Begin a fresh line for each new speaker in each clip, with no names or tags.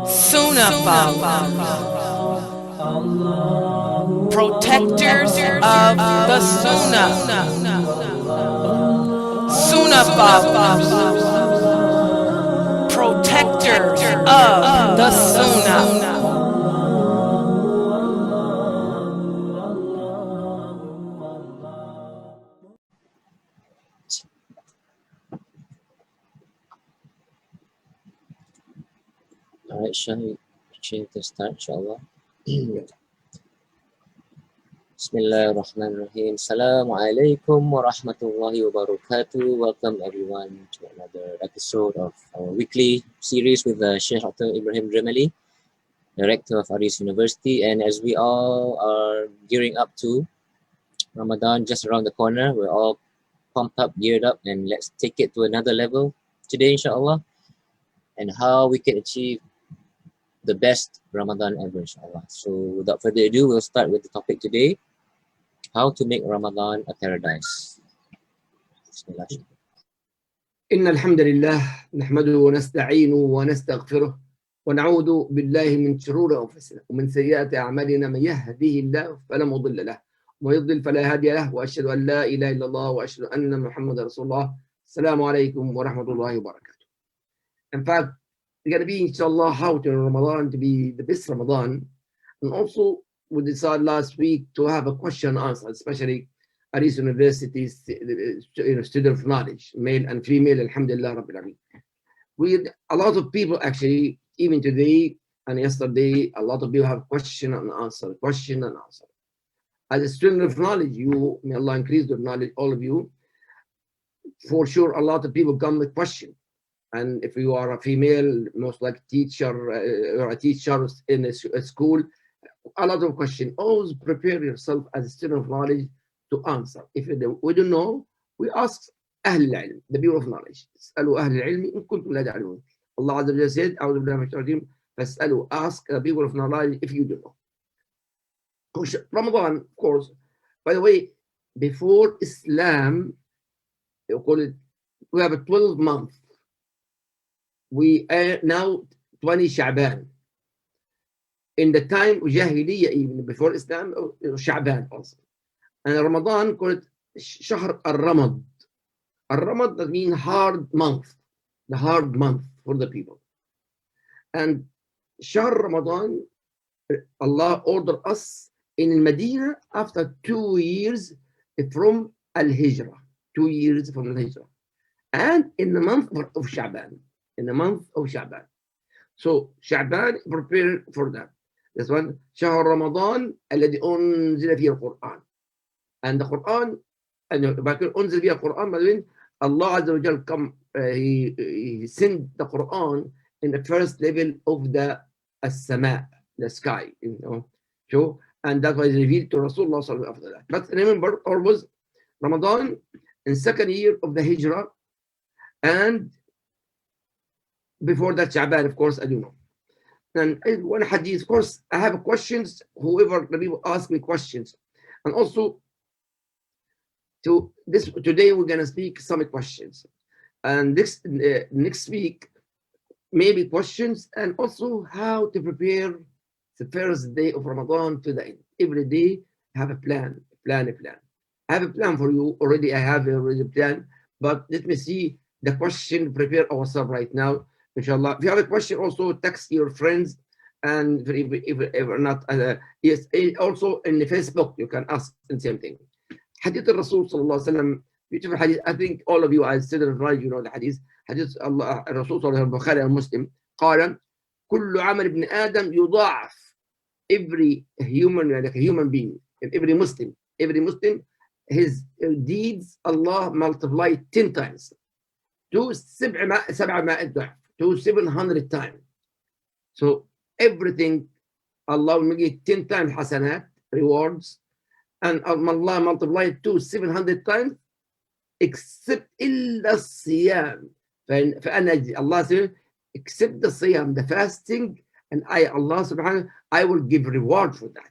Sunnah followers, protectors of the Sunnah. Sunnah followers, protectors of the Sunnah.
Alright, shall we change the start, inshallah? Bismillahirrahmanirrahim. Assalamu alaikum wa rahmatullahi wa barakatuh. Welcome everyone to another episode of our weekly series with Sheikh Dr. Ibrahim Dremali, Director of Aris University. And as we all are gearing up to Ramadan just around the corner, we're all pumped up, geared up, and let's take it to another level today, inshallah, and how we can achieve the best Ramadan ever, inshallah. So without further ado, we'll start with the topic today: how to make Ramadan a paradise. Bismillah.
إن الحمد لله نحمده ونستعينه ونستغفره ونعوذ بالله من شرور أنفسنا ومن سيئات أعمالنا. من يهده الله فلا مضل له ومن يضلل فلا هادي له وأشهد أن لا إله إلا الله وأشهد أن محمدا رسول الله. السلام عليكم ورحمة الله وبركاته. In fact, we're going to be, inshallah, how to Ramadan to be the best Ramadan. And also, we decided last week to have a question and answer, especially at Aris University's student of knowledge, male and female, alhamdulillah, Rabbil Alameen. With a lot of people, actually, even today and yesterday, a lot of people have question and answer. As a student of knowledge, you, may Allah increase your knowledge, all of you. For sure, a lot of people come with questions. And if you are a female, most like teacher or a teacher in a school, a lot of questions. Always prepare yourself as a student of knowledge to answer. If we don't know, we ask أهل العلم, the people of knowledge. اسألوا أهل العلم إن كنتم لا تعلمون. Allah Azza wa Jalla said, أعوذ بالله من الشيطان الرجيم, فاسألوا, ask the people of knowledge if you don't know. Ramadan, of course. By the way, before Islam, they call it, we have a 12 month. We are now 20 Sha'ban. In the time of Jahiliyyah, even before Islam, Sha'ban also. And Ramadan called it Shahr al-Ramad. Al-Ramad, that means hard month, the hard month for the people. And Shahr Ramadan, Allah ordered us in Medina after 2 years from Al-Hijrah. 2 years from Al-Hijrah. And in the month of Sha'ban. So Sha'ban, prepare for that. This one, شهر رمضان الذي أنزل فيه القرآن. And the Quran, and أنزل فيه القرآن, by the way, Allah Azza wa Jal come, he sent the Quran in the first level of the as-sama, the sky, you know. So, and that was revealed to Rasulullah sallallahu after that. But remember, always Ramadan in second year of the Hijrah, and before that Sha'ban, of course, I do know. And one hadith, of course, I have questions. Whoever the people ask me questions, and also today we're gonna speak some questions, and next week maybe questions, and also how to prepare the first day of Ramadan to the end. Every day have a plan. I have a plan for you already. I have already a plan, but let me see the question. Prepare ourselves right now. Inshallah. If you have a question, also text your friends, and if not, yes, also in the Facebook you can ask the same thing. Hadith al-Rasul sallallahu alaihi wasallam, beautiful hadith. I think all of you as students of knowledge, you know the hadith. Hadith Allah Rasul sallallahu alaihi wasallam, Bukhari and Muslim. قال كل عمل ابن آدم يضاعف. Every human, like a human being, every Muslim, his deeds Allah multiply 10 times to 700 ضعف. To 700 times. So everything Allah will make 10 times hasanat, rewards, and Allah multiplied to 700 times, except illa siyam. Allah said, except the siyam, the fasting, and Allah subhanahu, I will give reward for that.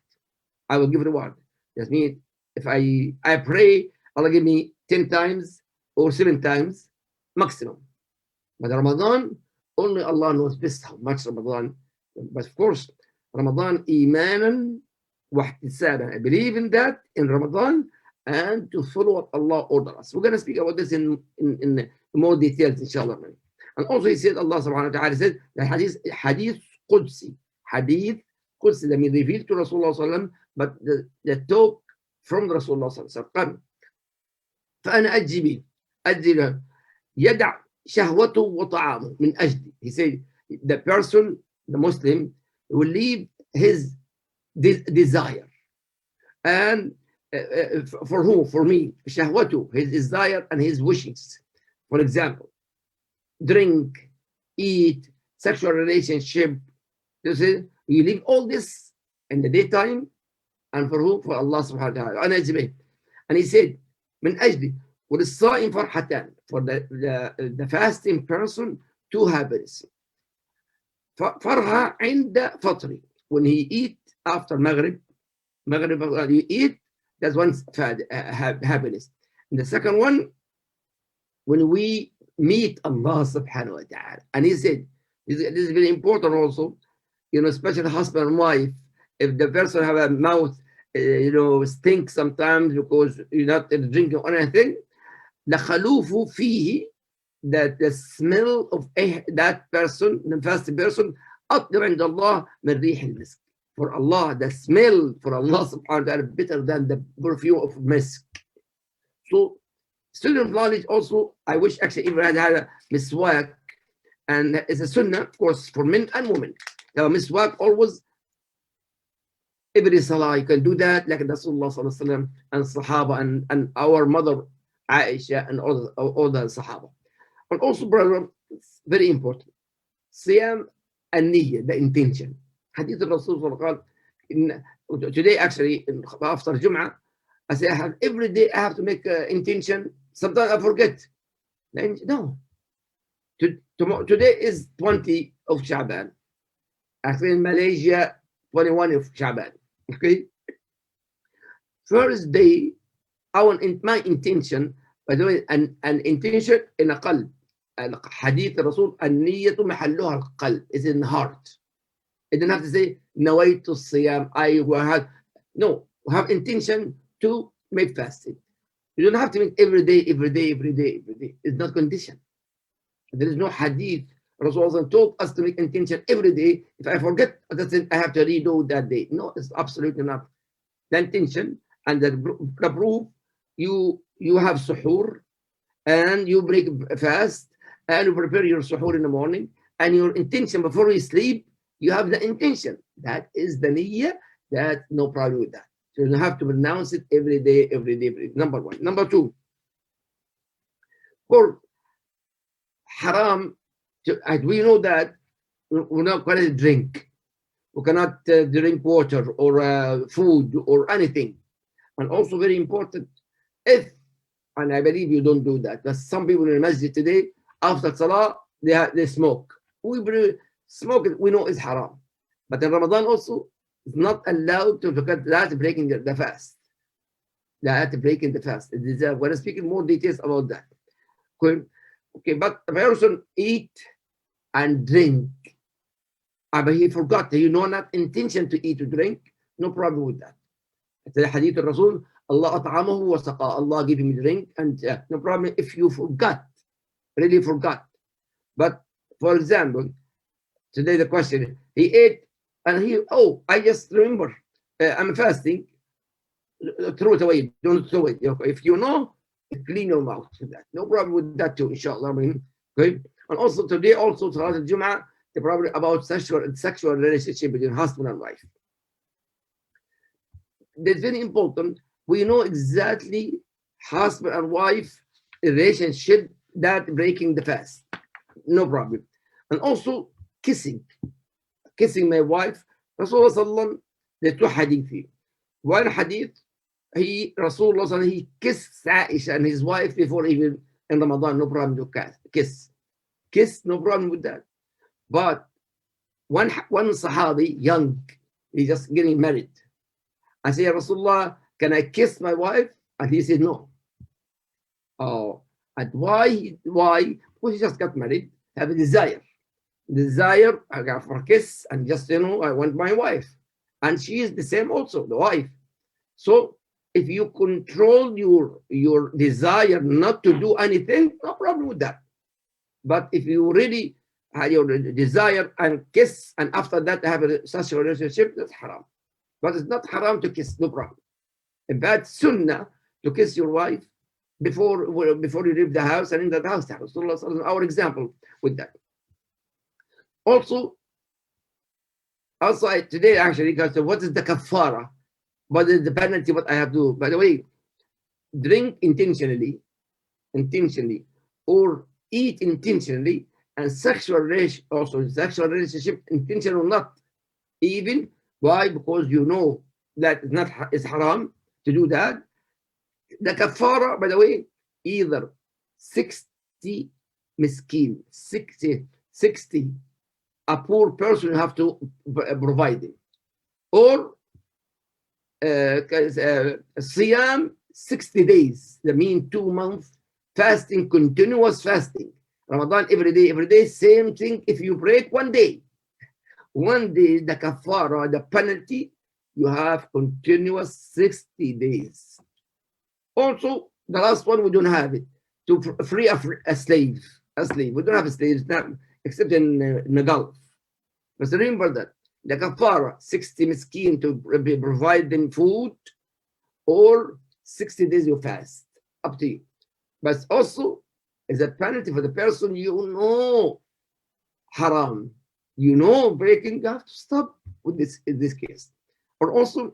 I will give reward. That means if I pray, Allah give me 10 times or 7 times maximum. But Ramadan, only Allah knows best how much Ramadan. But of course, Ramadan imanan wa ihtisaban. I believe in that in Ramadan and to follow what Allah orders us. We're going to speak about this in more details, inshallah. And also he said, Allah subhanahu wa ta'ala said, the hadith Qudsi, hadith Qudsi, that means revealed to Rasulullah sallallahu alaihi wasallam, but the talk from Rasulullah sallallahu alaihi wasallam. فأنا أجي له يدع شهوته وطعامه من أجلي. He said, the person, the Muslim, will leave his desire. And for who? For me. شهوته, his desire and his wishes. For example, drink, eat, sexual relationship. You see, you leave all this in the daytime, and for who? For Allah subhanahu wa ta'ala. أنا أجي به. And he said, من أجلي وللصائم فرحتان. For the fasting person, two happiness. فرحة عند فطري. When he eat after Maghrib, you eat, that's one happiness. And the second one, when we meet Allah subhanahu wa ta'ala. And he said, this is very important also, especially husband and wife, if the person have a mouth, stink sometimes because you're not drinking or anything, لخلوف فيه, that the smell of that person, the fasting person, أطيب عند الله من ريح المسك. For Allah, the smell for Allah subhanahu wa ta'ala better than the perfume of misk. So, student of knowledge also, I wish actually Ibrahim had a miswak, and it's a sunnah, of course, for men and women. Now, miswak always, every salah, you can do that, like Rasulullah sallallahu alaihi wasallam and Sahaba and our mother Aisha and all the Sahaba. And also, brother, it's very important. Siyam and niyyah, the intention. Hadith of Rasulullah today, actually, after Jum'ah, I say every day I have to make an intention. Sometimes I forget. No. Today is 20 of Sha'ban. Actually, in Malaysia, 21 of Sha'ban. Okay? First day, my intention, by the way, an intention in a qalb. Hadith Rasul, النية محلها القلب, is in the heart. You don't have to say, nawaitu siyam, I will have. No, have intention to make fasting. You don't have to make every day. It's not condition. There is no hadith. Rasulullah told us to make intention every day. If I forget, I have to redo that day. No, it's absolutely not. The intention and the proof, you have suhoor and you break fast and you prepare your suhoor in the morning, and your intention before you sleep, you have the intention. That is the niyyah. That no problem with that. So you don't have to pronounce it every day. Number one. Number two, for haram, we know that we're not going to drink. We cannot drink water or food or anything. And also very important, and I believe you don't do that, but some people in the masjid today, after salah, they smoke. Smoke, we know is haram. But in Ramadan also, it's not allowed to, because that's breaking the fast. That's breaking the fast. We're going to speak in more details about that. Okay, but a person eat and drink, but he forgot, not intention to eat or drink, no problem with that. The hadith of Rasul, Allah at'amahu wa saqa, Allah give him drink, and no problem if you really forgot. But for example, today the question, he ate and I just remember, I'm fasting, throw it away, don't throw it. If you know, clean your mouth with that. No problem with that too, inshallah. Okay? And also today, also Salat al-Jum'ah, the problem about sexual relationship between husband and wife. That's very important. We know exactly husband and wife relationship that breaking the fast. No problem. And also kissing my wife. Rasulullah sallallahu, the two hadith. One hadith, Rasulullah he kissed Aisha and his wife before even in Ramadan. No problem to kiss, no problem with that. But one Sahabi, young, he's just getting married. I said, Rasulullah, can I kiss my wife? And he said no. Oh, and why? Because he just got married. have a desire I got for a kiss, and just I want my wife, and she is the same also, the wife. So if you control your desire not to do anything, no problem with that. But if you really have your desire and kiss, and after that have such a relationship, that's haram. But it's not haram to kiss, no problem. In fact, sunnah to kiss your wife before you leave the house and in that house. Our example with that. Also today actually, because what is the kafara? What is the penalty? What I have to do? By the way, drink intentionally, or eat intentionally, and sexual relationship intentional or not. Even why? Because you know that it's haram to do that. The kafara, by the way, either 60 miskin, 60 a poor person you have to provide it, or siyam 60 days, that means 2 months fasting, continuous fasting. Ramadan every day, same thing. If you break one day, the kafara, the penalty, you have continuous 60 days. Also, the last one, we don't have it. To free a slave. We don't have slaves now, except in the Gulf. But remember that the kafara, 60 miskin to provide them food, or 60 days you fast, up to you. But also, is a penalty for the person haram, breaking, you have to stop with this in this case. Or also,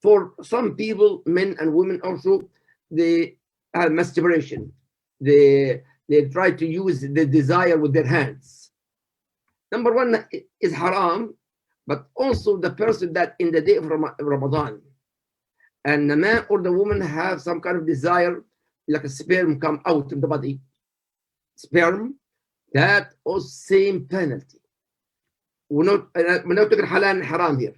for some people, men and women also, they have masturbation. They try to use the desire with their hands. Number one is haram, but also the person that in the day of Ramadan, and the man or the woman have some kind of desire, like a sperm come out of the body, that also same penalty. We're not talking halal and haram here.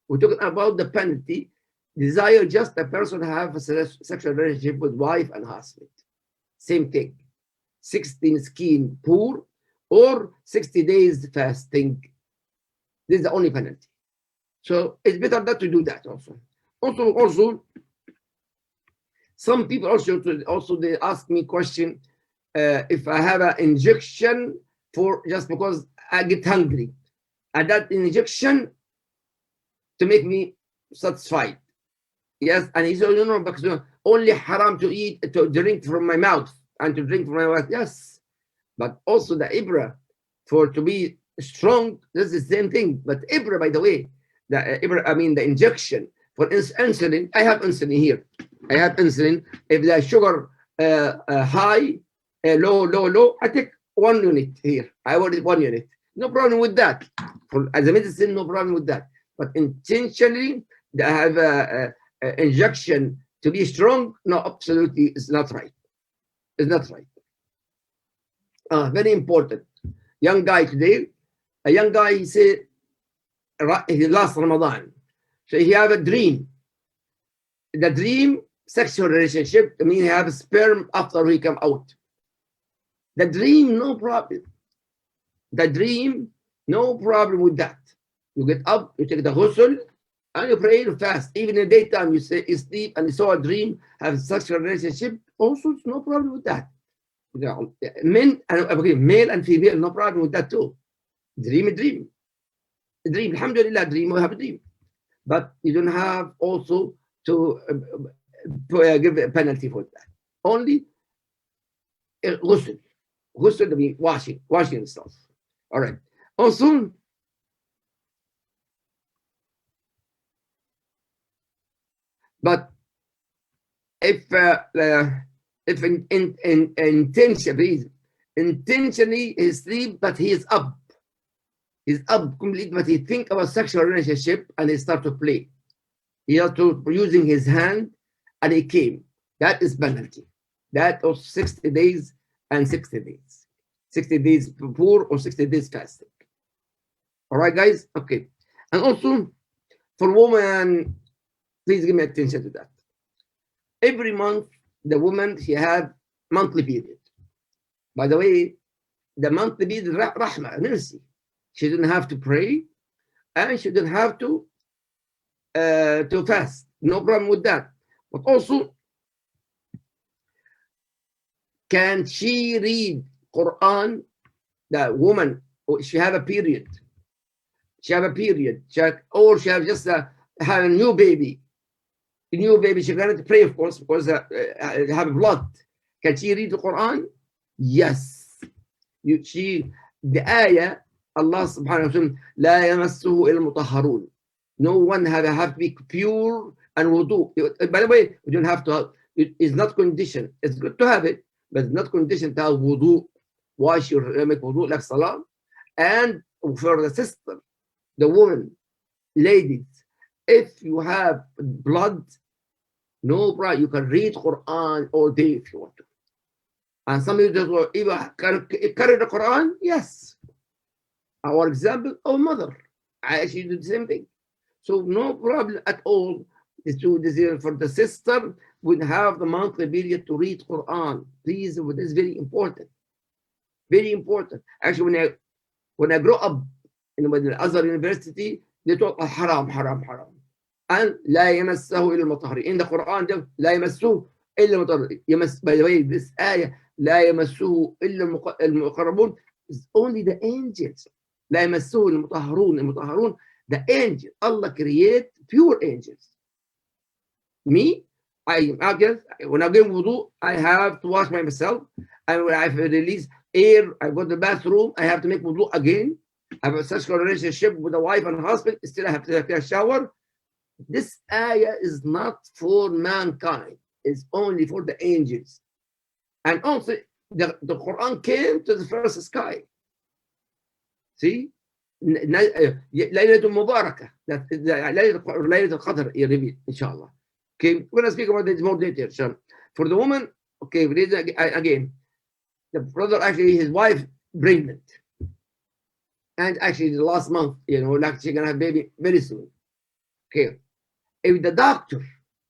We're talking about the penalty. Desire, just a person have a sexual relationship with wife and husband. Same thing. 16 skin poor, or 60 days fasting. This is the only penalty. So it's better not to do that also. Also, some people also they ask me question, if I have an injection for just because I get hungry, and that injection to make me satisfied. Yes, and he said, no, because only haram to eat, to drink from my mouth and to drink from my mouth. Yes, but also the ibra to be strong. That's the same thing. But ibra, by the way, the injection for insulin. I have insulin here. I have insulin. If the sugar high, low, I take 1 unit here. I ordered 1 unit. No problem with that. As a medicine, no problem with that. But intentionally, I have a injection to be strong. No, absolutely, it's not right. It's not right. Very important. Young guy today, he said, he last Ramadan. So he have a dream. The dream, sexual relationship, I mean, he have a sperm after he come out. The dream, no problem. The dream, no problem with that. You get up, you take the ghusl, and you pray, you fast. Even in the daytime, you sleep, and you saw a dream, have a sexual relationship. Also, it's no problem with that. Male and female, no problem with that too. Dream. Alhamdulillah, dream, we have a dream. But you don't have also to give a penalty for that. Only ghusl. Ghusl to be washing stuff. All right. Also, but if intentionally he sleep, but he is up. He's up complete, but he think about sexual relationship and he start to play. He has to using his hand and he came. That is penalty. That of 60 days and 60 days. 60 days poor or 60 days fasting. All right, guys? Okay. And also, for women, please give me attention to that. Every month, the woman, she have monthly period. By the way, the monthly be the rahmah, mercy. She didn't have to pray, and she didn't have to fast. No problem with that. But also, can she read Quran? The woman, she have a period. She have a period, or she have just have a new baby. A new baby, she cannot pray, of course, because have blood. Can she read the Quran? Yes. The ayah, Allah subhanahu wa ta'ala, لا يمسه إلا المطهرون. No one have to be pure and wudu. By the way, you don't have to have, it's not conditioned. It's good to have it, but it's not conditioned to have wudu. Wash your make wudu like salah. And for the sister, the woman, ladies, if you have blood, no problem. You can read Quran all day if you want to. And some of you just even carry the Quran. Yes. Our example, our mother, I actually do the same thing. So no problem at all. For the sister, would have the monthly period to read Quran. Please, this is very important. Very important. Actually, when I grew up in the Azhar University, they taught haram, haram, haram. And لا يمسه إلا المطهرين. In the Quran, لا يمسه إلا المطهرين. By the way, this ayah, لا يمسه إلا المقربون, is only the angels. لا يمسه المطهرون. المطهرون, the angel. Allah create pure angels. Me, when I get wudu, I have to wash myself. And when I release air, I go to the bathroom, I have to make wudu again. I have such a relationship with a wife and husband, still I have to take a shower. This ayah is not for mankind. It's only for the angels. And also, the Quran came to the first sky. See? Laylatul Mubarakah. That is Laylatul Qadr, you read, inshallah. Okay, we're going to speak about this more detail. For the woman, okay, again, the brother, actually, his wife pregnant. And actually, the last month, like she's going to have a baby very soon. Okay. If the doctor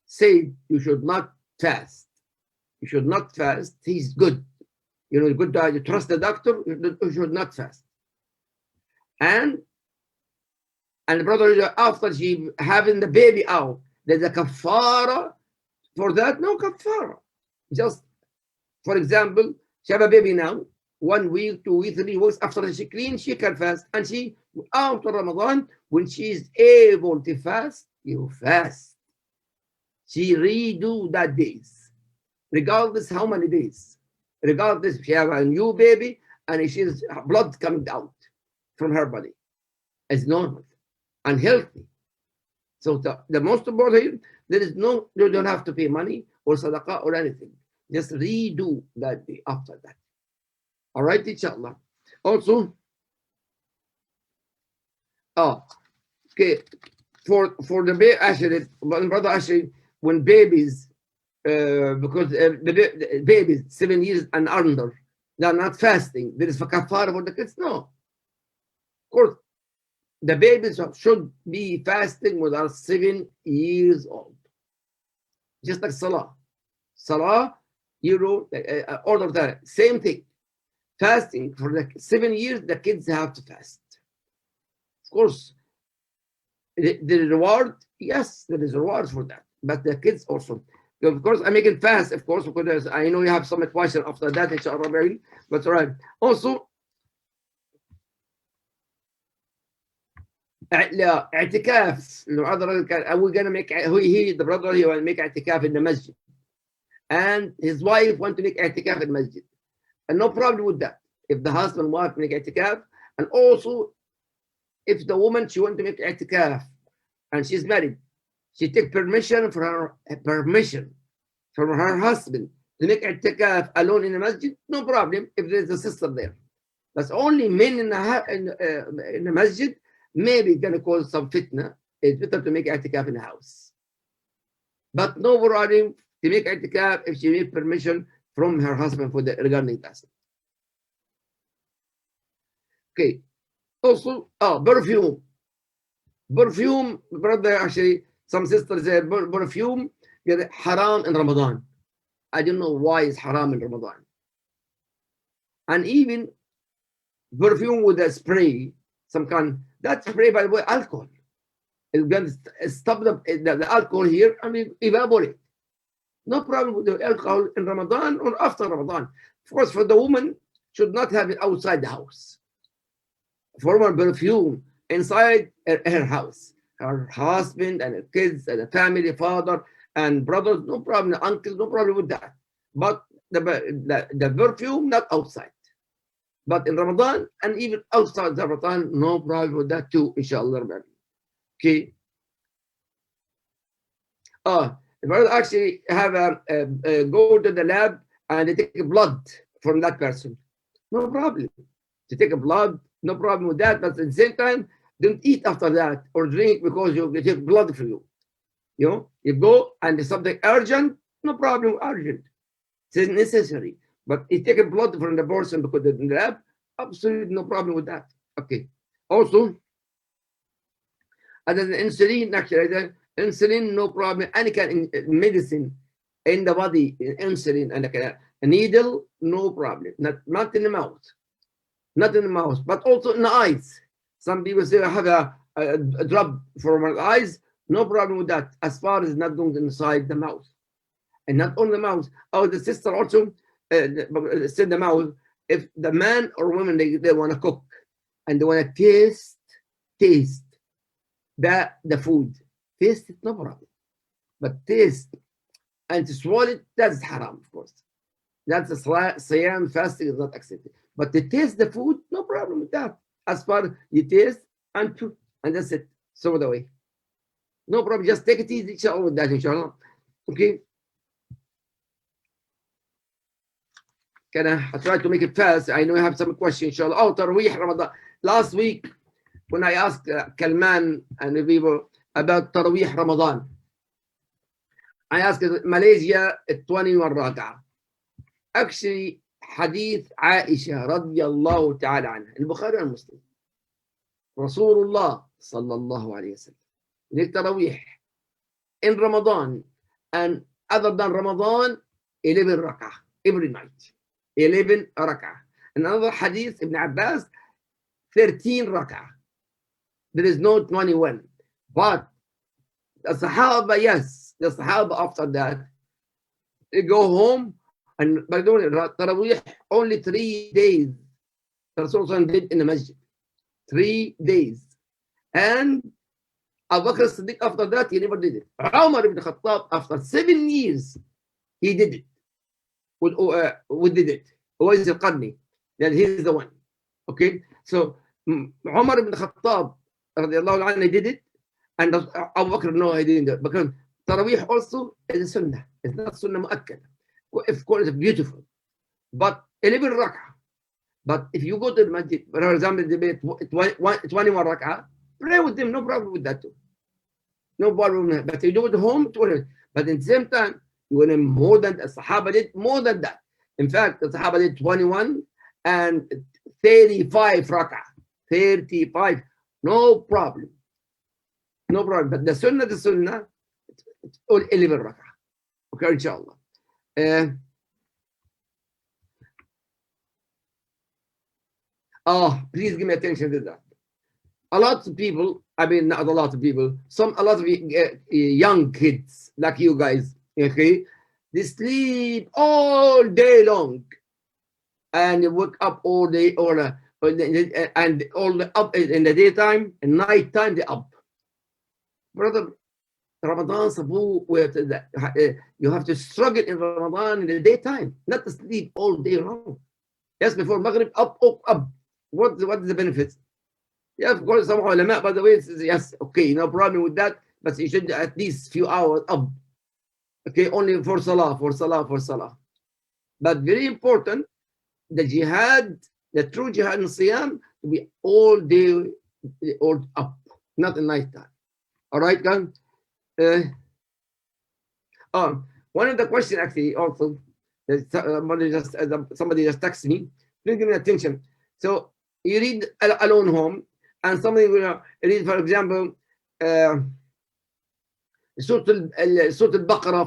said you should not fast, he's good. Good to trust the doctor, you should not fast. And the brother, after she having the baby out, there's a kafara for that? No kafara. Just, for example, she have a baby now, 1 week, 2 weeks, 3 weeks, after she clean, she can fast. And she, after Ramadan, when she is able to fast, you fast. She redo that days, regardless how many days. Regardless if she have a new baby and she's blood coming out from her body. It's normal and healthy. So the most important, you don't have to pay money or sadaqah or anything. Just redo that day after that. All right, inshallah. Also, okay, for the baby, actually, brother, actually, when babies, because the babies 7 years and under, they are not fasting. There is a kafara for the kids. No, of course, the babies should be fasting when they are 7 years old. Just like Salah. Salah, order that. Same thing. Fasting for the 7 years, the kids have to fast. Of course, the reward, yes, there is a reward for that. But the kids also. Of course, I make it fast, of course, because I know you have some question after that, inshallah. But all right. Also, اعتكاف. We're gonna make the brother he will make اعتكاف in the masjid, and his wife want to make اعتكاف in the masjid, and no problem with that. If the husband wants to make اعتكاف, and also if the woman she want to make اعتكاف and she's married, she take permission from her husband to make اعتكاف alone in the masjid. No problem if there's a sister there. That's only men in the masjid. Maybe it's going to cause some fitna. It's better to make i'tikaf in the house. But no problem to make i'tikaf if she needs permission from her husband for the regarding that. Okay. Also, perfume. Perfume, brother, actually, some sisters say perfume is haram in Ramadan. I don't know why it's haram in Ramadan. And even perfume with a spray, some kind. That spray, by the way, alcohol. It's going to stop the alcohol here and evaporate. No problem with the alcohol in Ramadan or after Ramadan. Of course, for the woman, should not have it outside the house. Formal perfume inside her house. Her husband and her kids and the family, father and brothers, no problem. Uncles, no problem with that. But the perfume, not outside. But in Ramadan and even outside the Ramadan, no problem with that too, inshallah. Okay. If I actually have go to the lab and they take blood from that person, no problem. To take a blood, no problem with that. But at the same time, don't eat after that or drink because you take blood for you. You know, you go and it's something urgent, no problem, urgent. It's necessary. But you take a blood from the person because in the lab, absolutely no problem with that. Okay. Also, other than insulin, actually, insulin, no problem. Any kind of medicine in the body, insulin, and a needle, no problem. Not in the mouth. Not in the mouth, but also in the eyes. Some people say I have a drop for my eyes, no problem with that, as far as not going inside the mouth. And not on the mouth. Oh, the sister also said the mouth. If the man or woman, they want to cook and they want to taste the food. Taste it, no problem. But taste and to swallow it, that's haram, of course. That's a siyam, fasting is not accepted. But to taste the food, no problem with that. As far as you taste and that's it. So the way. No problem. Just take it easy, inshallah, with that, inshallah. Okay. Can I try to make it fast? I know you have some questions, inshallah. Oh, Tarawih Ramadan. Last week, when I asked Kalman and the people about Tarawih Ramadan, I asked Malaysia 21 rak'ah. Actually, Hadith Aisha radiyallahu ta'ala anha, al-Bukhari and Muslim. Rasulullah sallallahu alayhi wa sallam. Make Tarawih in Ramadan and other than Ramadan, 11 rak'ah every night. 11 rak'ah. Another hadith, Ibn Abbas, 13 rak'ah. There is no 21. But the Sahaba, yes, the Sahaba after that, they go home and by the way, Tarawih, only 3 days. Rasulullah did in the masjid. 3 days. And Abu Bakr as-Siddiq after that, he never did it. Umar ibn Khattab, after 7 years, he did it. We did it. Uwais al-Qarni. That he's the one. Okay? So, Umar ibn Khattab, radiallahu anhu, did it. And Abu Bakr, no, he didn't do it. Because Tarawih also is a sunnah. It's not sunnah mu'akkad. Of course, it's beautiful. But 11 rak'ah. But if you go to the masjid, for example, 21 rak'ah, pray with them, no problem with that too. No problem with that. But you do it at home, but at the same time, you want more than the Sahaba did, more than that. In fact, the Sahaba did 21 and 35 rak'ah. 35. No problem. No problem. But the sunnah, it's all 11 rak'ah. Okay, inshallah. Please give me attention to that. A lot of people, I mean, not a lot of people, a lot of young kids like you guys, okay, they sleep all day long and they wake up all day and all up in the daytime and night time they're up. Brother, Ramadan, you have to struggle in Ramadan in the daytime, not to sleep all day long. Yes, before Maghrib, up. What is the benefits? Yeah, of course, some ulama, by the way, yes, okay, no problem with that, but you should at least few hours up. Okay, only for salah. But very important, the jihad, the true jihad in Siyam, to be all day, all up, not at night time. All right, guys? One of the questions actually also, somebody just texted me. Please give me attention. So you read alone home, and somebody will read, for example, Surah Al-Baqarah.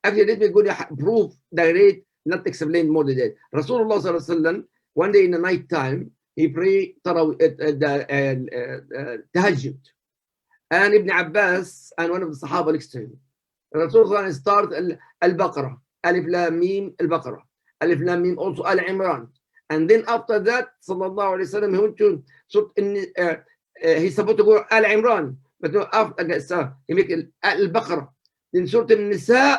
Actually, let me go to proof direct, not explain more than that. Rasulullah sallallahu alaihi wasallam, one day in the night time, he pray tahajjud. And Ibn Abbas and one of the Sahaba next to him. Rasul start al-Baqarah, Alif Lam Mim al-Baqarah, Alif Lam Mim also Al-Imran. And then after that, sallallahu alayhi wa sallam, he went to, he's supposed to go Al-Imran, but after he make al-Baqarah. Then Surah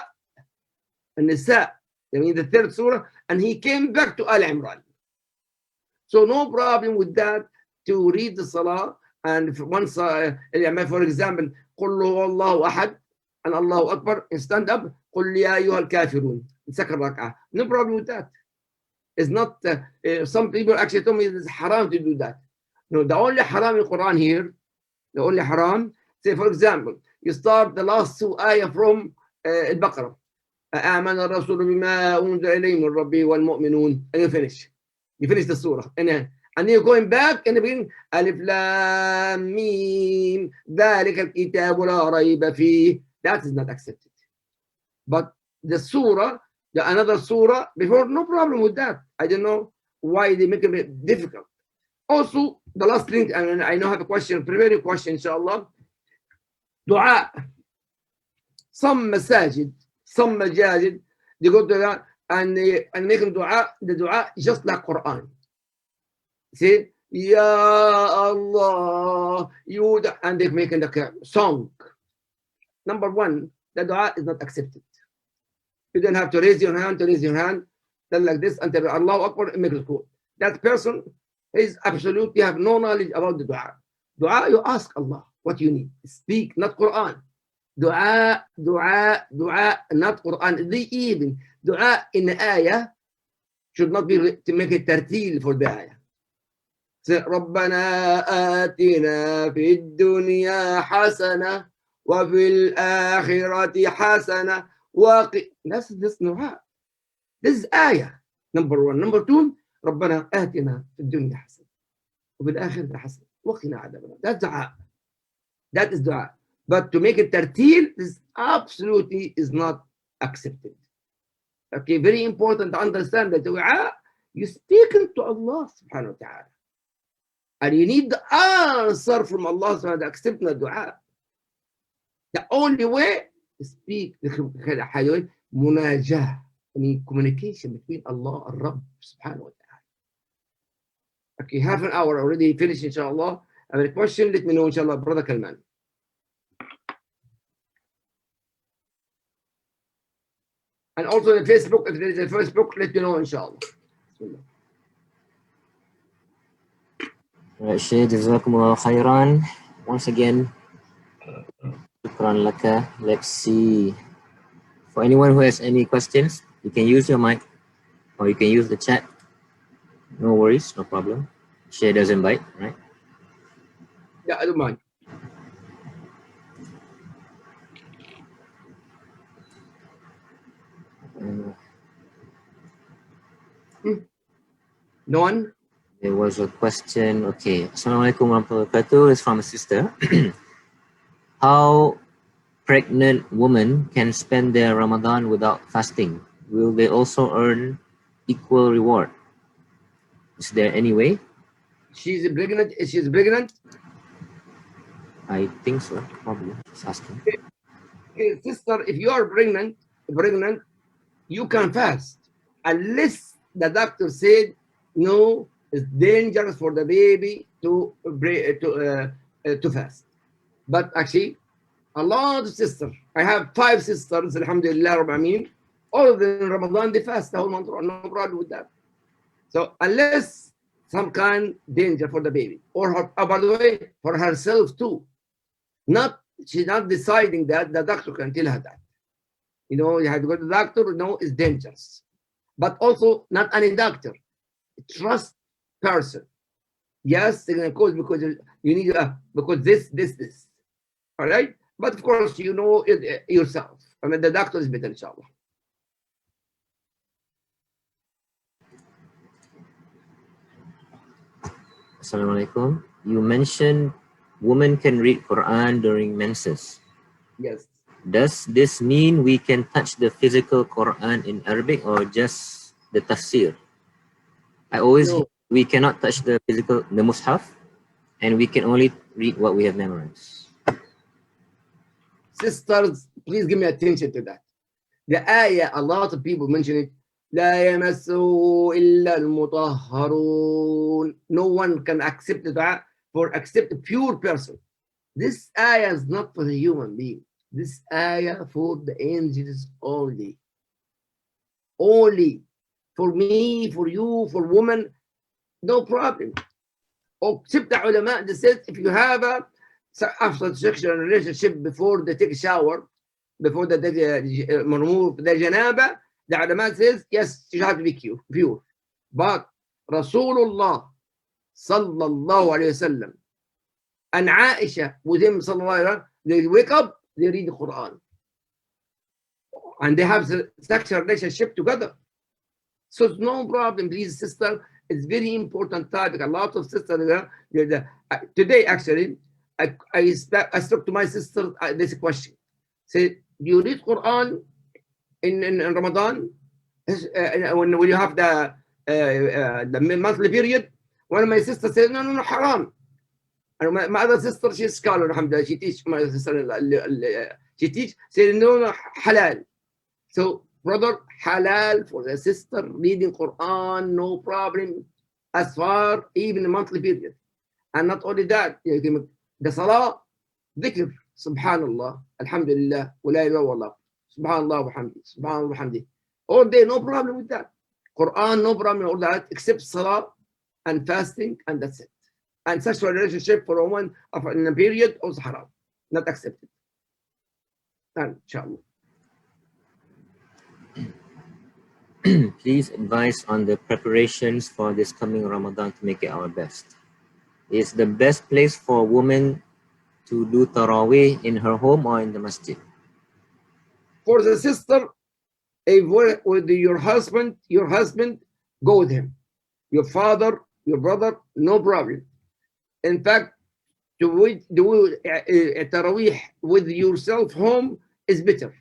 Al-Nisa, I mean the third surah, and he came back to Al-Imran. So no problem with that to read the Salah. And once, for example, قُلْ هُوَ اللَّهُ أَحَدٌ and Allahu Akbar, and stand up, قُلْ يَا أَيُّهَا الْكَافِرُونَ, second rak'ah. No problem with that. It's not, some people actually told me it's haram to do that. No, the only haram in Quran here, the only haram, say for example, you start the last two ayah from Al-Baqarah. آمن الرسول بما أنزل إليه من ربه والمؤمنون, and you finish. You finish the surah. And you're going back and begin Alif Lam Mim ذلك الكتاب لا ريب فيه. That is not accepted. But the surah, another surah before, no problem with that. I don't know why they make it difficult. Also, the last thing, and I know I have a question, prepare a question, inshallah. Dua. Some masajid, some majajid, they go to that and make dua, the dua just like Quran. See, Ya Allah, you, and they're making the song. Number one, the dua is not accepted. You don't have to raise your hand, then like this until Allahu Akbar and make it cool. That person is absolutely have no knowledge about the dua. Dua, you ask Allah what you need. Speak, not Quran. Dua, not Quran. Even dua in the ayah should not be to make it tartil for the ayah. ربنا آتنا في الدنيا حسنة وفي الآخرة حسنة That's this دعاء. This is ayah. Number one. Number two, ربنا آتنا في الدنيا حسنة وفي الآخرة حسنة وقنا عذاب النار. That's dua. That is dua. But to make it tartil, this absolutely is not accepted. Okay, very important to understand that dua, you speaking to Allah subhanahu wa ta'ala. And you need the answer from Allah subhanahu wa ta'ala to accept the dua. The only way is speak munajah, I mean communication between Allah and Rabb subhanahu wa ta'ala. Okay, half an hour already finished, inshallah. I have a question, let me know, inshallah, Brother Kalman. And also on Facebook, if there is a Facebook, let me know, inshallah.
Right, Shaykh, Jazakumullah khairan. Once again, shukran laka. Let's see. For anyone who has any questions, you can use your mic or you can use the chat. No worries, no problem. Shaykh doesn't bite, right?
Yeah, I don't mind. No one?
There was a question. Okay. Assalamualaikum warahmatullahi wabarakatuh. It's from a sister. How pregnant women can spend their Ramadan without fasting? Will they also earn equal reward? Is there any way?
She's pregnant. She's pregnant.
I think so. Probably. Just asking.
Okay, sister, if you are pregnant, you can fast unless the doctor said no, it's dangerous for the baby to fast. But actually, a lot of sisters, I have 5 sisters, alhamdulillah, all of them in Ramadan, they fast the whole month, no problem with that. So unless some kind danger for the baby, or her, by the way, for herself too. She's not deciding that, the doctor can tell her that. You know, you have to go to the doctor, no, it's dangerous. But also, not any doctor. Trust person. Yes, they're going to cause because you need because this. All right, but of course you know it yourself. I mean, the doctor is better, inshallah.
Assalamualaikum. You mentioned women can read Quran during menses.
Yes.
Does this mean we can touch the physical Quran in Arabic or just the tafsir? I always hear we cannot touch the mushaf, and we can only read what we have memorized.
Sisters, please give me attention to that. The ayah, a lot of people mention it. لا يمسه إلا المطهرون. No one can accept that except a pure person. This ayah is not for the human being. This ayah for the angels only. Only. For me, for you, for women, no problem. Except the ulama, they said if you have a after sexual relationship before they take a shower, before they remove the janaba, the ulama says yes, you have to be pure. But Rasulullah sallallahu alayhi wasallam and Aisha with him sallallahu alayhi wasallam, they wake up, they read the Quran, and they have the sexual relationship together. So it's no problem, please, sister. It's very important topic. A lot of sisters today actually, I spoke to my sister this question. Say, do you read Quran in Ramadan when you have the monthly period? One of my sisters said, no, haram. And my other sister, she's a scholar, alhamdulillah, she teach. My sister, she teach. Said no, halal. So brother, halal for the sister reading Quran, no problem, as far even the monthly period. And not only that, the salah, dhikr, subhanallah, alhamdulillah, wa la ilaha illallah, subhanallah wa hamdi, subhanallah wa hamdi. All day, no problem with that. Quran, no problem with all that, except salah and fasting, and that's it. And sexual relationship for a woman in a period also haram, not accepted. And inshallah.
Please advise on the preparations for this coming Ramadan to make it our best. Is the best place for a woman to do Taraweeh in her home or in the masjid?
For the sister, if with your husband, go with him. Your father, your brother, no problem. In fact, to do Taraweeh with yourself home is better.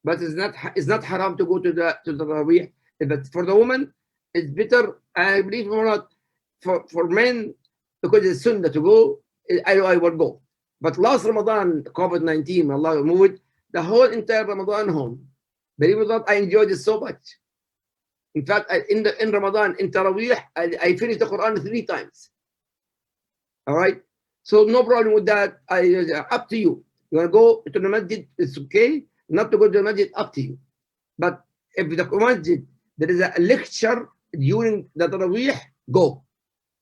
But it's not haram to go to the Taraweeh. But for the woman, it's better. I believe or not, for men, because it's sunnah to go, I would go. But last Ramadan, COVID-19, Allah moved the whole entire Ramadan home. Believe it or not, I enjoyed it so much. In fact, in Ramadan, in Taraweeh, I finished the Quran 3 times. All right? So no problem with that. Up to you. You want to go to the masjid, it's okay. Not to go to the masjid, up to you. But if the masjid, there is a lecture during the Taraweeh, go.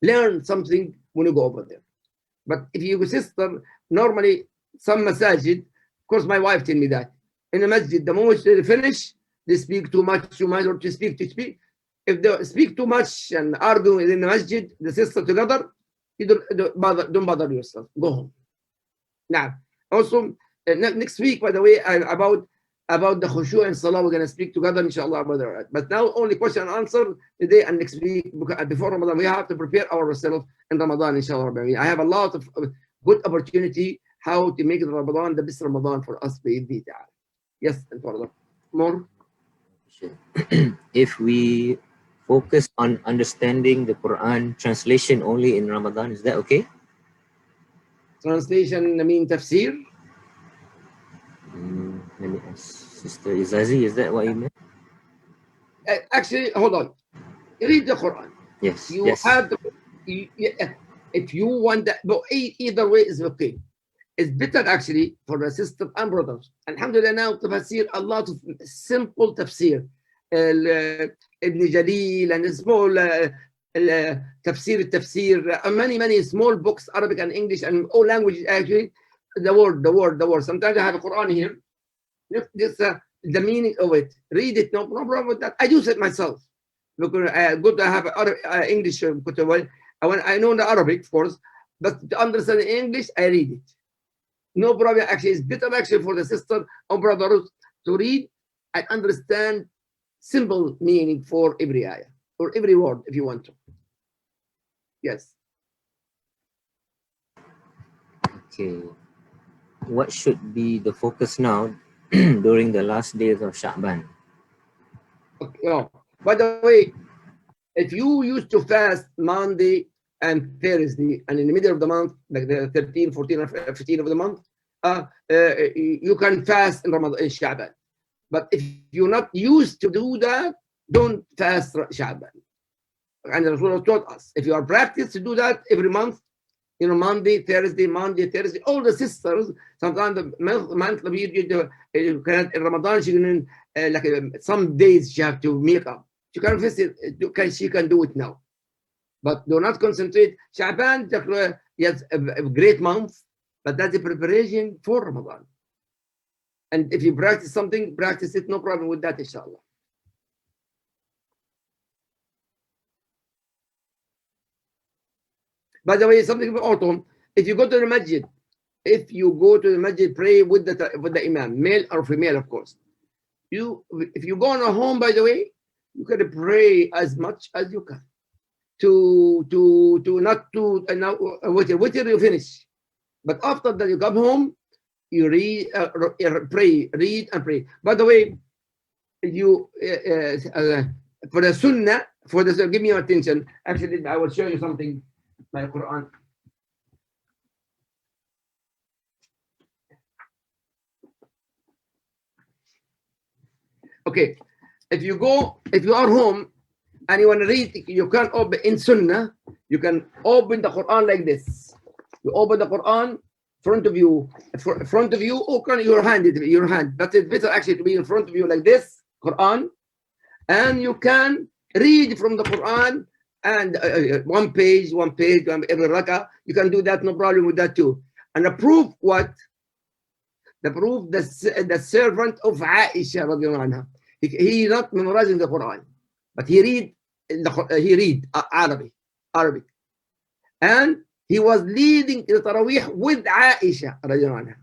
Learn something when you go over there. But if you sister, normally some masajid, of course my wife told me that, in the masjid, the moment they finish, they speak too much, or to speak. If they speak too much and argue in the masjid, the sister together, you don't bother yourself. Go home. Now, also, next week, by the way, about the khushu and salah, we're going to speak together, inshallah, about that. But now, only question and answer today and next week, before Ramadan. We have to prepare ourselves in Ramadan, inshallah. I have a lot of good opportunity how to make Ramadan the best Ramadan for us. Yes, and further. More?
If we focus on understanding the Quran translation only in Ramadan, is that okay?
Translation, I mean tafsir?
Let me ask Sister Izazi, is that what you meant?
Actually, hold on. Read the Quran.
Yes.
You have to, if you want that, but either way is okay. It's better actually for the sister and brothers. Alhamdulillah, now tafsir, a lot of simple tafsir. Ibn Jalil and small tafsir, many small books, Arabic and English and all languages actually. The word. Sometimes I have a Quran here. This the meaning of it. Read it. No problem with that. I use it myself. Because good to have English. I know the Arabic, of course, but to understand English, I read it. No problem. Actually, it's better actually for the sister or brothers to read and understand simple meaning for every ayah or every word if you want to. Yes.
Okay. What should be the focus now during the last days of Sha'ban?
Okay. Oh, by the way, If you used to fast Monday and Thursday, and in the middle of the month, like the 13, 14, or 15 of the month, you can fast in Ramadan, in Sha'ban. But if you're not used to do that, don't fast Sha'ban. And Rasulullah taught us, if you are practiced to do that every month, you know, Monday, Thursday, all the sisters, sometimes the month in Ramadan, like some days she have to make up. She can visit, she can do it now. But do not concentrate. Sha'ban, yes, a great month, but that's a preparation for Ramadan. And if you practice something, practice it, no problem with that, inshallah. By the way, something about autumn, if you go to the masjid, pray with the imam, male or female, of course. If you go on a home, by the way, you can pray as much as you can. Witr you finish. But after that, you come home, you read and pray. By the way, you for the Sunnah, give me your attention. Actually, I will show you something by Quran. Okay, if you are home and you want to read, you can open in Sunnah. You can open the Quran like this. You open the Quran front of you, or can your hand. But it's better actually to be in front of you like this, Quran, and you can read from the Quran and one page, every rakah. You can do that, no problem with that too. And the proof what? The proof the servant of Aisha radiallahu anha. He not memorizing the Quran, but he read Arabic, and he was leading the Taraweeh with Aisha radiallahu anha.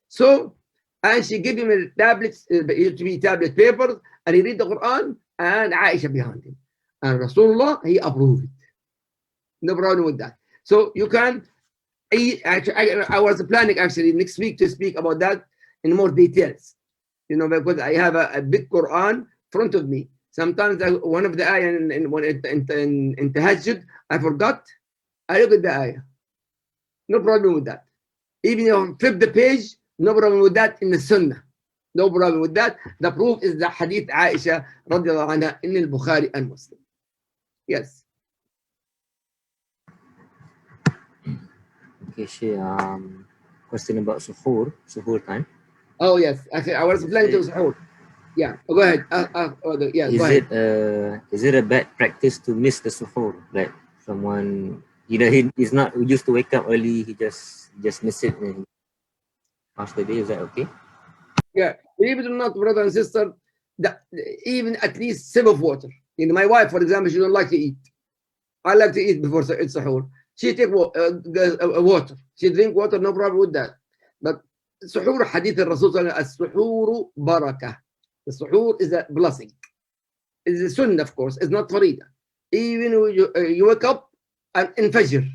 So, and she gave him a tablet, tablet papers, and he read the Quran, and Aisha behind him. And Rasulullah, he approved it. No problem with that. So you can, I was planning actually next week to speak about that in more details. You know, because I have a big Quran in front of me. Sometimes one of the ayah in Tahajjud, I forgot. I look at the ayah. No problem with that. Even if you flip the page, no problem with that in the Sunnah. No problem with that. The proof is the Hadith Aisha radiallahu anha in al-Bukhari and Muslim. Yes.
Okay, question about suhoor time.
Oh yes, actually, I was planning to suhoor. Yeah, go ahead. Yeah,
is
go
ahead. Is it a bad practice to miss the suhoor? Like someone, he's not used to wake up early, he just miss it and pass the day. Is that okay?
Yeah, believe it or not, brother and sister, even at least sip of water. You know, my wife, for example, she don't like to eat. I like to eat before it's suhoor. She take water. She drink water, no problem with that. But suhoor, hadith al-Rasul sallallahu alaihi wasallam, as-suhoor barakah. The suhoor is a blessing. It's a sunnah, of course. It's not farida. Even when you wake up and in fajr,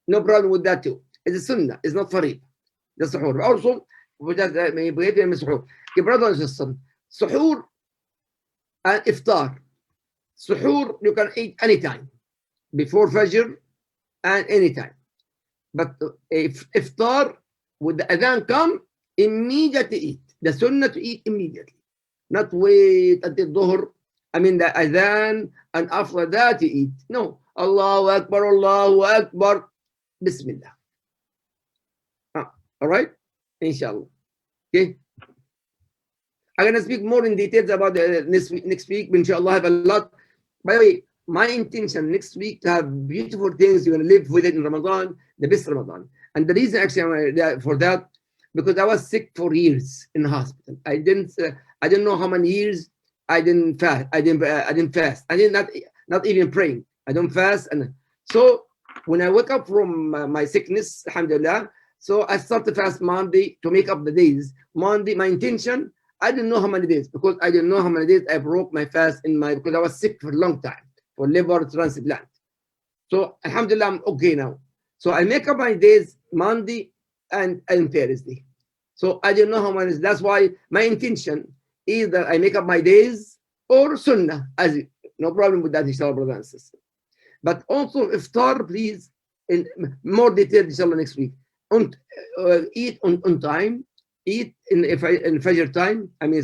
no problem with that too. It's a sunnah. It's not farida. The suhoor. Also, your brother and sister, suhoor and iftar. Suhoor, you can eat anytime, before fajr and anytime. But if iftar, with the adhan come, immediately eat. The sunnah to eat immediately. Not wait until dhuhr, the adhan, and after that you eat. No. Allahu Akbar, Bismillah. All right? Inshallah. Okay? I'm going to speak more in details about next week. Inshallah, I have a lot. By the way, my intention next week to have beautiful things you're going to live with it in Ramadan, the best Ramadan. And the reason actually for that, because I was sick for years in the hospital. I didn't know how many years I didn't fast. I didn't fast. I did not even praying. I don't fast. And so when I woke up from my sickness, alhamdulillah, so I started fast Monday to make up the days. Monday, my intention, I didn't know how many days, because I didn't know how many days I broke my fast because I was sick for a long time for liver transplant. So alhamdulillah, I'm okay now. So I make up my days Monday and Thursday. So I didn't know how many. That's why my intention either I make up my days or sunnah, as No problem with that, inshallah, brothers and sisters. But also iftar, please, in more detail, inshallah, next week. Eat on time. Eat in Fajr time. I mean,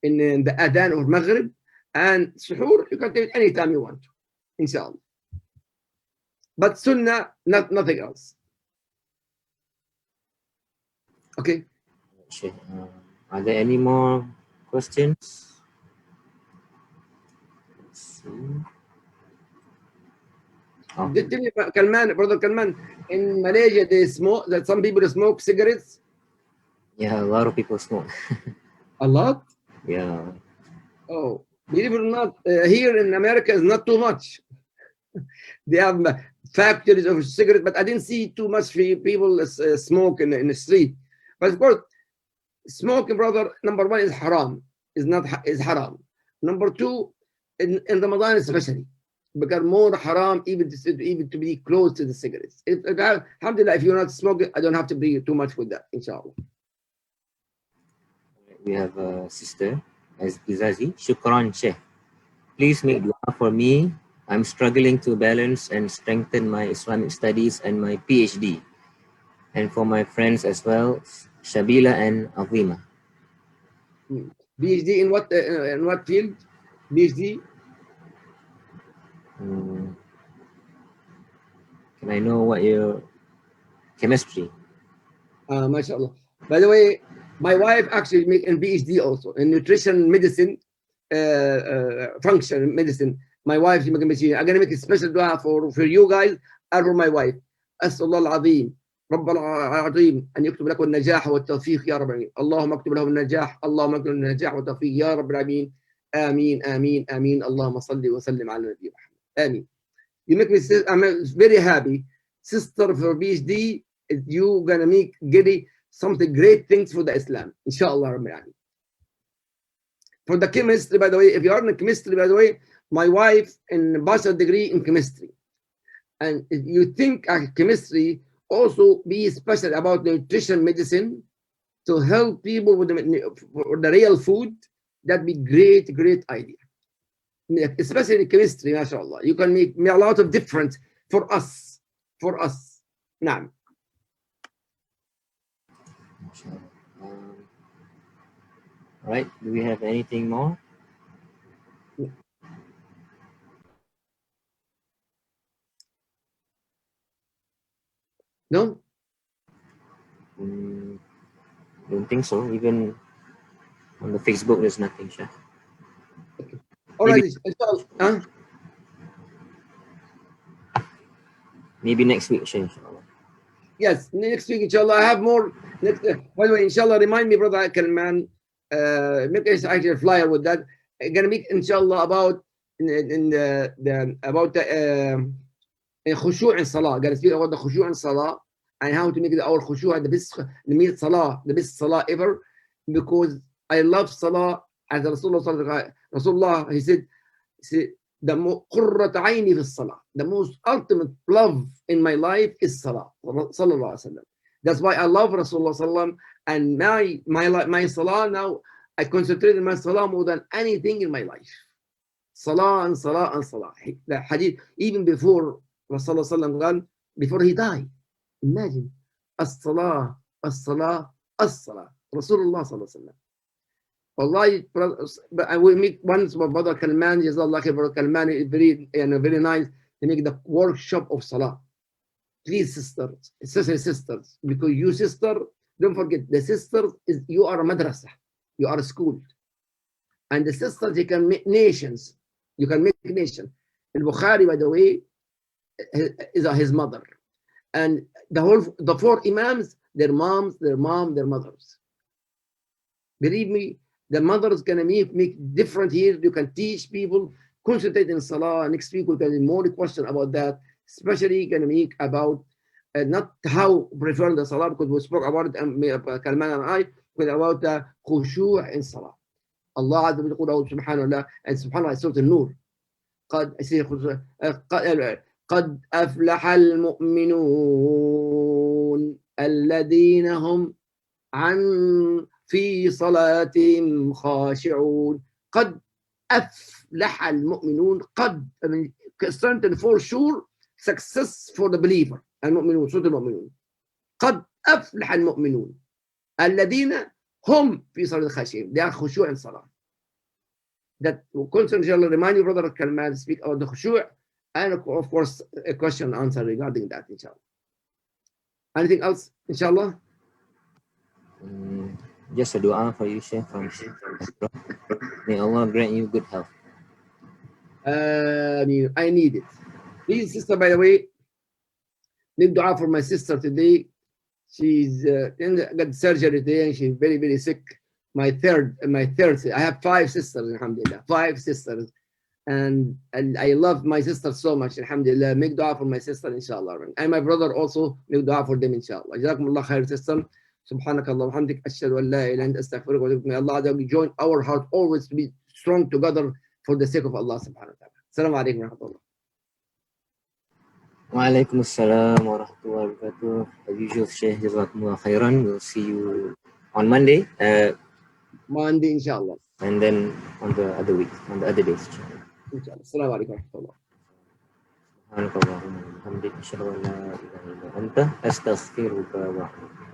in the Adhan or Maghrib. And suhoor, you can take it anytime you want to, inshallah. But Sunnah, nothing else. Okay.
Sheikh, are there any more questions? Let's see. Oh,
Tell me, Kalman, brother Kalman, in Malaysia, they smoke. That some people smoke cigarettes.
yeah, a lot of people smoke.
A lot.
Yeah.
Oh, believe it or not, here in America is not too much. They have factories of cigarettes, but I didn't see too much people smoke in the street. But of course, smoking, brother, number one is haram. Is haram. Number two, in Ramadan especially, because more haram even to be close to the cigarettes. Alhamdulillah, if you're not smoking, I don't have to be too much with that, inshallah.
We have a sister, Izazi. Shukran, Sheikh. Please make dua for me. I'm struggling to balance and strengthen my Islamic studies and my PhD. And for my friends as well, Shabila and Azima.
PhD in what field? PhD?
Can I know what your chemistry?
MashaAllah. By the way, my wife actually make a PhD also in nutrition medicine, function medicine. My wife is making PhD. I'm gonna make a special dua for you guys and for my wife. أسأل الله العظيم رب العظيم أن يكتب لكم النجاح والتوفيق يا رب العالمين. اللهم اكتب لهم النجاح، اللهم اكتب لهم النجاح والتوفيق يا رب العالمين. آمين آمين آمين. اللهم صل وسلم على النبي محمد. آمين. You make me. I'm very happy, sister, for PhD. You gonna make getting something great things for the Islam, inshallah. For the chemistry, by the way, if you are in chemistry, by the way, my wife in bachelor degree in chemistry, and if you think chemistry also be special about nutrition medicine to help people with the real food, that'd be great idea. Especially in chemistry, mashallah, you can make a lot of difference for us. Naam.
All right, do we have anything more?
No?
Don't think so. Even on the Facebook, there's nothing, Shah.
All right, inshallah. Huh?
Maybe next week, Shah, inshallah.
Yes, next week, inshallah, I have more. By the way, inshallah, remind me, brother Kalman, make us actually a flyer with that. I'm gonna make, inshallah, about khushu' in salah. Gonna speak about the khushu' in salah and how to make our khushu' the best salah ever, because I love salah. As Rasulullah, he said, the qurrat ayni fi salah. The most ultimate love in my life is salah. Sallallahu alaihi wasallam. That's why I love Rasulullah sallam, and my salah now, I concentrate on my salah more than anything in my life. Salah and salah and salah. The hadith, even before Rasulullah sallam, before he died, imagine, as-salah, as-salah, as-salah. Rasulullah sallallahu alaihi wasallam. Wallahi, I will meet once my brother Kalman, Jazallah khair, brother Kalman, very nice. They make the workshop of salah. Please, sisters, especially sisters, because you sister, don't forget, the sisters is you are a madrasa, you are a school, and the sisters, you can make nations. You can make nation. And Bukhari, by the way, is his mother, and the four imams, their moms, their mothers. Believe me, the mothers gonna make different here. You can teach people, concentrate in salah. Next week we're gonna have more question about that, especially gonna make about not how prefer the salah, because we spoke about it, Kalman and I, but about the khushu' in salah. Allah Azza wa Jalla subhanahu and subhanallah, Surah An-Nur. قد أفلح المؤمنون الذين هم في صلاتهم خاشعون. قد أفلح المؤمنون قد I mean, certain for sure success for the believer المؤمنون سورة المؤمنون قد أفلح المؤمنون الذين هم في صلاة خاشعين they are خشوع in صلاة that constant remind you brother Kalman speak about the khushu' and of course a question and answer regarding that inshallah. Anything else inshallah?
Just a dua for you, Sheikh, from may Allah grant you good health.
I need it. Please, sister, by the way, need dua for my sister today. She's got surgery today and she's very, very sick. My third, I have 5 sisters, alhamdulillah, 5 sisters. And I love my sister so much, alhamdulillah. Make dua for my sister, inshallah. And my brother also, make dua for them, inshallah. Jazakumullah khair, sister. Subhanakallah wa hamdik, ashhadu an la ilaha illa anta astaghfiruka wa atubu ilayk. May Allah join our heart always to be strong together for the sake of Allah subhanahu wa ta'ala. Assalamu alaikum wa rahmatullah.
Wa alaikum assalam wa rahmatullahi wa barakatuh. As usual, Sheikh, jazakumullah khairan. We'll see you on Monday.
Monday, inshallah.
And then on the other week, on the other days.
Inshallah. Assalamu alaikum wa rahmatullah.
Subhanakallahumma wa bihamdika, asyhadu an la ilaha illa anta, astaghfiruka wa atubu ilaik.